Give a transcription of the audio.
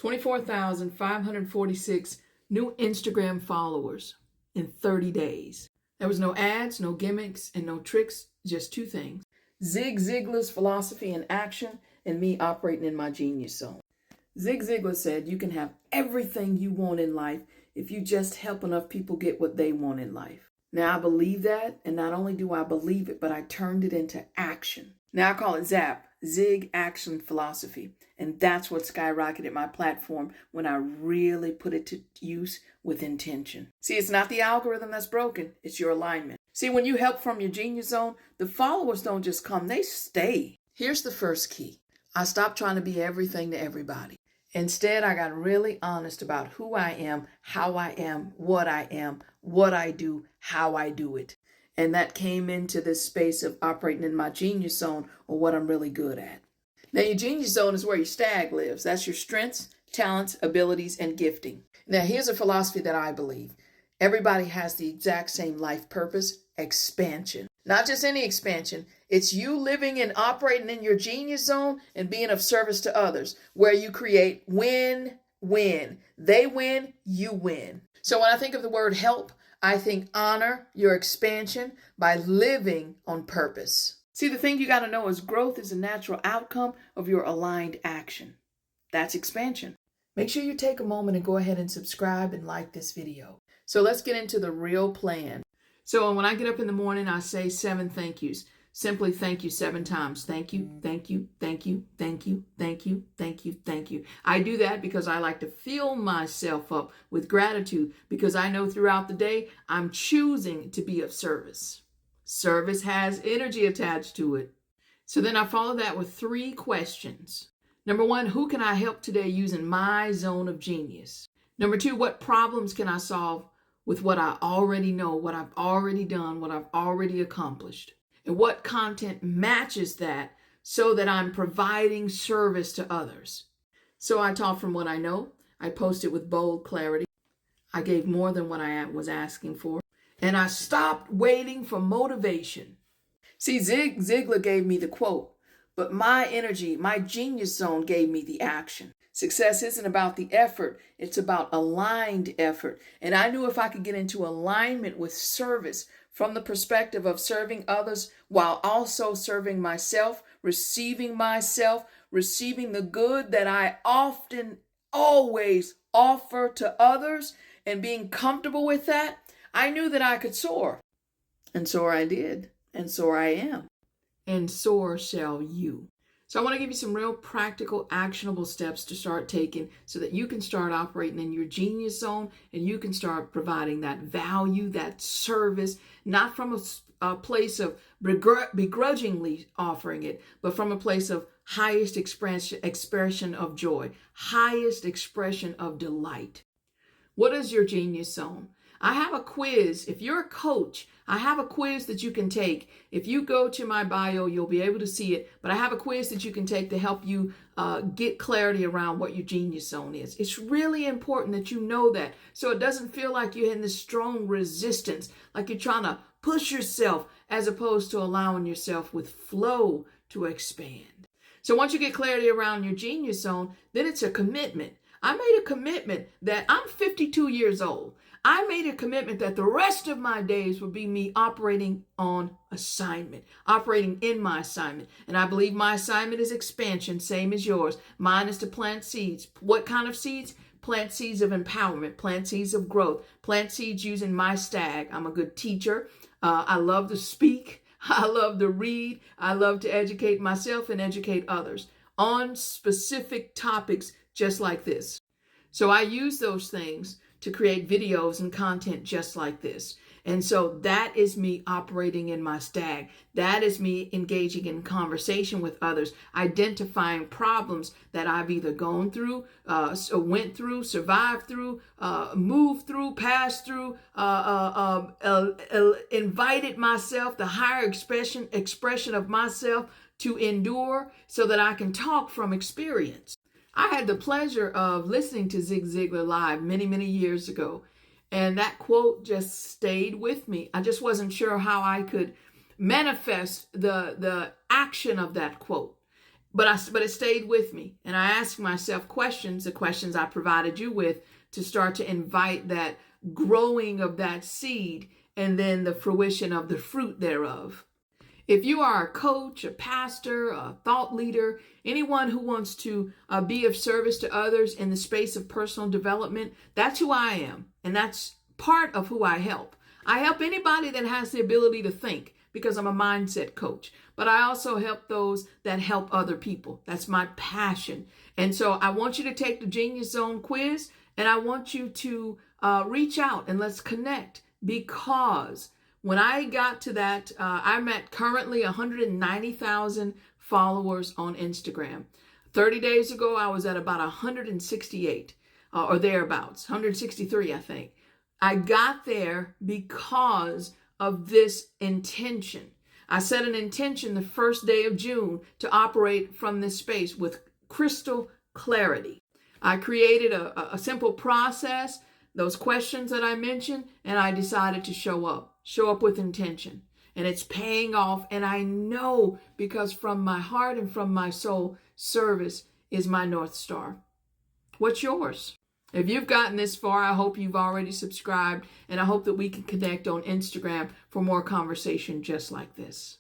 24,546 new Instagram followers in 30 days. There was no ads, no gimmicks, and no tricks, just two things. Zig Ziglar's philosophy in action and me operating in my genius zone. Zig Ziglar said you can have everything you want in life if you just help enough people get what they want in life. Now I believe that, and not only do I believe it, but I turned it into action. Now I call it ZAP, Zig Action Philosophy, and that's what skyrocketed my platform when I really put it to use with intention. See, it's not the algorithm that's broken, it's your alignment. See, when you help from your genius zone, the followers don't just come, they stay. Here's the first key. I stopped trying to be everything to everybody. Instead, I got really honest about who I am, how I am, what I do, how I do it. And that came into this space of operating in my genius zone, or what I'm really good at. Now, your genius zone is where your stag lives. That's your strengths, talents, abilities, and gifting. Now, here's a philosophy that I believe. Everybody has the exact same life purpose, expansion. Not just any expansion. It's you living and operating in your genius zone and being of service to others, where you create win-win. They win, you win. So when I think of the word help, I think honor your expansion by living on purpose. See, the thing you got to know is growth is a natural outcome of your aligned action. That's expansion. Make sure you take a moment and go ahead and subscribe and like this video. So let's get into the real plan. So when I get up in the morning, I say 7 thank yous. Simply thank you 7 times. Thank you, thank you, thank you, thank you, thank you, thank you, thank you. I do that because I like to fill myself up with gratitude, because I know throughout the day I'm choosing to be of service. Service has energy attached to it. So then I follow that with 3 questions. Number 1, who can I help today using my zone of genius? Number 2, what problems can I solve with what I already know, what I've already done, what I've already accomplished? And what content matches that so that I'm providing service to others? So I taught from what I know. I posted with bold clarity. I gave more than what I was asking for. And I stopped waiting for motivation. See, Zig Ziglar gave me the quote, but my energy, my genius zone gave me the action. Success isn't about the effort, it's about aligned effort. And I knew if I could get into alignment with service from the perspective of serving others while also serving myself, receiving the good that I often, always offer to others, and being comfortable with that, I knew that I could soar. And soar I did, and soar I am, and soar shall you. So I want to give you some real practical, actionable steps to start taking so that you can start operating in your genius zone and you can start providing that value, that service, not from a place of begrudgingly offering it, but from a place of highest expression of joy, highest expression of delight. What is your genius zone? I have a quiz. If you're a coach, I have a quiz that you can take. If you go to my bio, you'll be able to see it. But I have a quiz that you can take to help you get clarity around what your genius zone is. It's really important that you know that, so it doesn't feel like you're in this strong resistance, like you're trying to push yourself, as opposed to allowing yourself with flow to expand. So once you get clarity around your genius zone, then it's a commitment. I made a commitment that I'm 52 years old. I made a commitment that the rest of my days would be me operating on assignment, operating in my assignment. And I believe my assignment is expansion, same as yours. Mine is to plant seeds. What kind of seeds? Plant seeds of empowerment, plant seeds of growth, plant seeds using my stag. I'm a good teacher. I love to speak. I love to read. I love to educate myself and educate others on specific topics just like this. So I use those things to create videos and content just like this. And so that is me operating in my stag. That is me engaging in conversation with others, identifying problems that I've either gone through, went through, survived through, moved through, passed through, invited myself, the higher expression of myself to endure so that I can talk from experience. I had the pleasure of listening to Zig Ziglar live many, many years ago. And that quote just stayed with me. I just wasn't sure how I could manifest the action of that quote. but it stayed with me. And I asked myself questions, the questions I provided you with, to start to invite that growing of that seed and then the fruition of the fruit thereof. If you are a coach, a pastor, a thought leader, anyone who wants to be of service to others in the space of personal development, that's who I am. And that's part of who I help. I help anybody that has the ability to think, because I'm a mindset coach. But I also help those that help other people. That's my passion. And so I want you to take the Genius Zone quiz, and I want you to reach out and let's connect, because when I got to that, I'm at currently 190,000 followers on Instagram. 30 days ago, I was at about 168 or thereabouts, 163, I think. I got there because of this intention. I set an intention the first day of June to operate from this space with crystal clarity. I created a simple process, those questions that I mentioned, and I decided to show up with intention. And it's paying off. And I know, because from my heart and from my soul, service is my North Star. What's yours? If you've gotten this far, I hope you've already subscribed, and I hope that we can connect on Instagram for more conversation just like this.